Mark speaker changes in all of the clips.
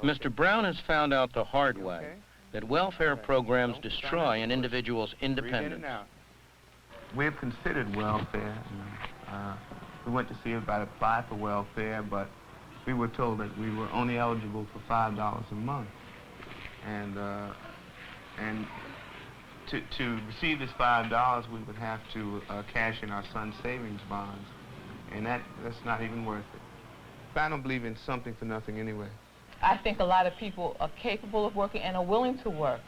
Speaker 1: Mr. Brown has found out the hard way that welfare programs destroy an individual's independence.
Speaker 2: We've considered welfare. We went to see if I'd apply for welfare, but we were told that we were only eligible for $5 a month. And to receive this $5, we would have to cash in our son's savings bonds, and that's not even worth it. But I don't believe in something for nothing anyway.
Speaker 3: I think a lot of people are capable of working and are willing to work,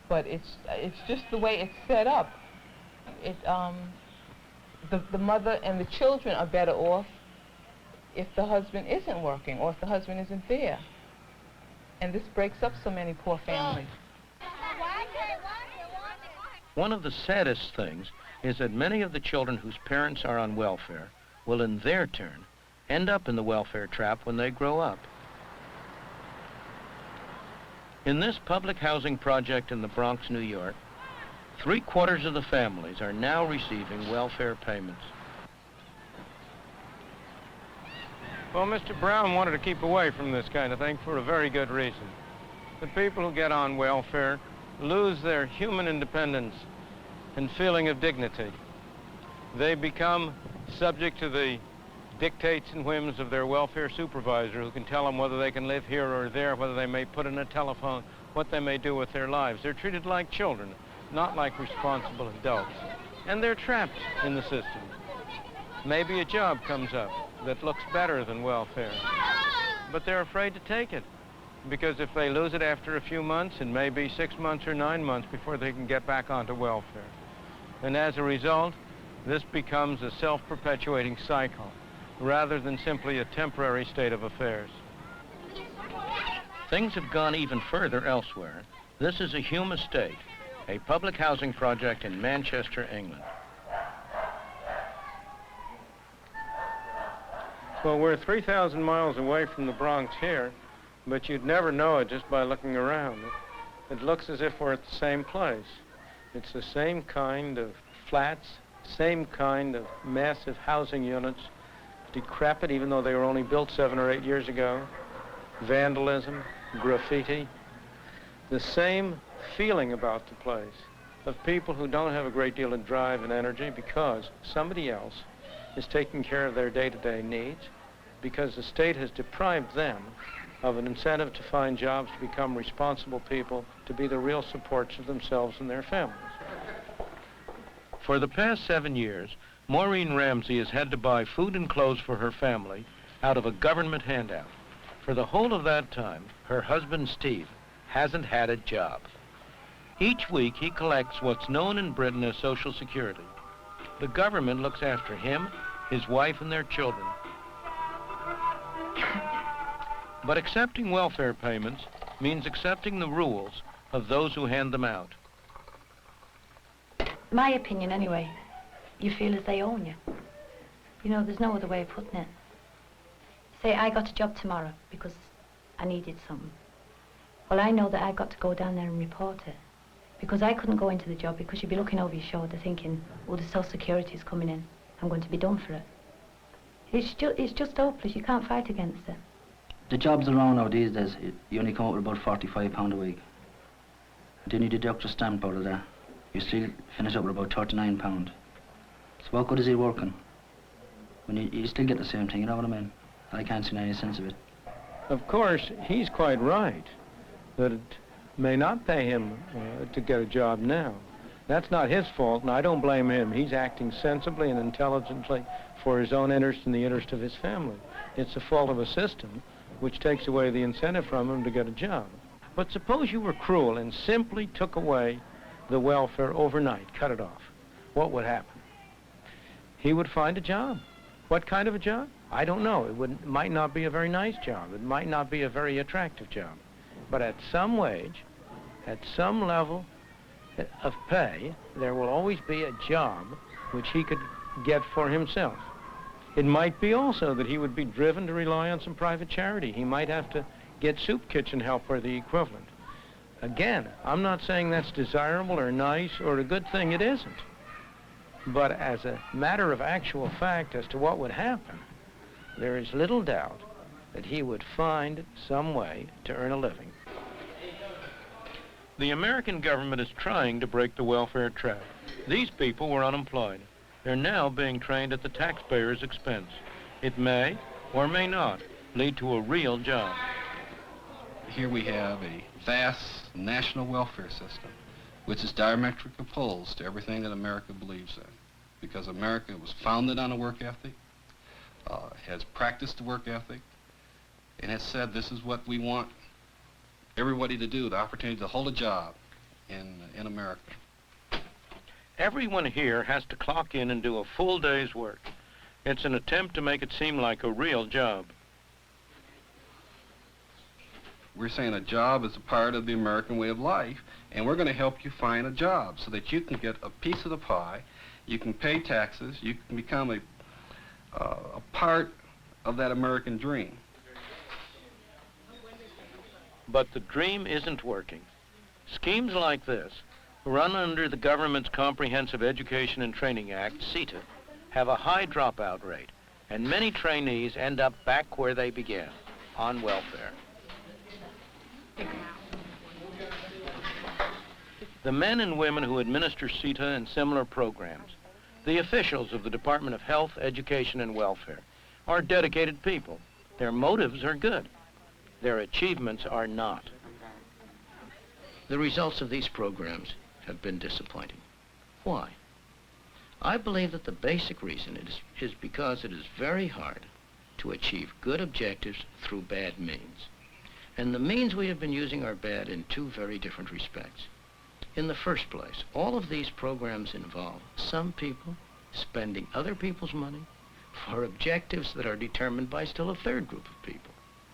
Speaker 3: but it's just the way it's set up. The mother and the children are better off if the husband isn't working or if the husband isn't there. And this breaks up so many poor families.
Speaker 1: One of the saddest things is that many of the children whose parents are on welfare will in their turn end up in the welfare trap when they grow up. In this public housing project in the Bronx, New York, 3/4 of the families are now receiving welfare payments.
Speaker 4: Well, Mr. Brown wanted to keep away from this kind of thing for a very good reason. The people who get on welfare lose their human independence and feeling of dignity. They become subject to the dictates and whims of their welfare supervisor, who can tell them whether they can live here or there, whether they may put in a telephone, what they may do with their lives. They're treated like children, not like responsible adults. And they're trapped in the system. Maybe a job comes up that looks better than welfare, but they're afraid to take it, because if they lose it after a few months, it may be 6 months or 9 months before they can get back onto welfare. And as a result, this becomes a self-perpetuating cycle, rather than simply a temporary state of affairs.
Speaker 1: Things have gone even further elsewhere. This is a Hume Estate, a public housing project in Manchester, England.
Speaker 4: Well, we're 3,000 miles away from the Bronx here, but you'd never know it just by looking around. It looks as if we're at the same place. It's the same kind of flats, same kind of massive housing units, decrepit even though they were only built 7 or 8 years ago, vandalism, graffiti, the same feeling about the place of people who don't have a great deal of drive and energy because somebody else is taking care of their day-to-day needs, because the state has deprived them of an incentive to find jobs, to become responsible people, to be the real supports of themselves and their families.
Speaker 1: For the past 7 years, Maureen Ramsey has had to buy food and clothes for her family out of a government handout. For the whole of that time, her husband, Steve, hasn't had a job. Each week, he collects what's known in Britain as Social Security. The government looks after him, his wife, and their children. But accepting welfare payments means accepting the rules of those who hand them out.
Speaker 5: My opinion, anyway, you feel as they own you. You know, there's no other way of putting it. Say I got a job tomorrow because I needed something. Well, I know that I've got to go down there and report it, because I couldn't go into the job because you'd be looking over your shoulder thinking, oh, the Social Security's coming in. I'm going to be done for it. It's just hopeless. You can't fight against it.
Speaker 6: The jobs around now these days, you only come up with about £45 a week. And then you deduct your stamp out of that, you still finish up with about £39. So what good is it working when you still get the same thing, you know what I mean? I can't see any sense of it.
Speaker 4: Of course, he's quite right that it may not pay him to get a job now. That's not his fault, and I don't blame him. He's acting sensibly and intelligently for his own interest and the interest of his family. It's the fault of a system which takes away the incentive from him to get a job. But suppose you were cruel and simply took away the welfare overnight, cut it off. What would happen? He would find a job. What kind of a job? I don't know. It might not be a very nice job. It might not be a very attractive job. But at some wage, at some level of pay, there will always be a job which he could get for himself. It might be also that he would be driven to rely on some private charity. He might have to get soup kitchen help or the equivalent. Again, I'm not saying that's desirable or nice or a good thing. It isn't. But as a matter of actual fact as to what would happen, there is little doubt
Speaker 1: that he would find some way to earn a living. The American government is trying to break the welfare trap. These people were unemployed. They're now being trained at the taxpayer's expense. It may, or may not, lead to a real job.
Speaker 7: Here we have a vast national welfare system, which is diametrically opposed to everything that America believes in. Because America was founded on a work ethic, has practiced the work ethic, and has said this is what we want everybody to do, the opportunity to hold a job in America.
Speaker 1: Everyone here has to clock in and do a full day's work. It's an attempt to make it seem like a real job.
Speaker 7: We're saying a job is a part of the American way of life, and we're going to help you find a job so that you can get a piece of the pie, you can pay taxes, you can become a part of that American dream.
Speaker 1: But the dream isn't working. Schemes like this, run under the government's Comprehensive Education and Training Act, CETA, have a high dropout rate, and many trainees end up back where they began, on welfare. The men and women who administer CETA and similar programs, the officials of the Department of Health, Education, and Welfare, are dedicated people. Their motives are good. Their achievements are not. The results of these programs have been disappointing. Why? I believe that the basic reason is because it is very hard to achieve good objectives through bad means. And the means we have been using are bad in two very different respects. In the first place, all of these programs involve some people spending other people's money for objectives that are determined by still a third group of people.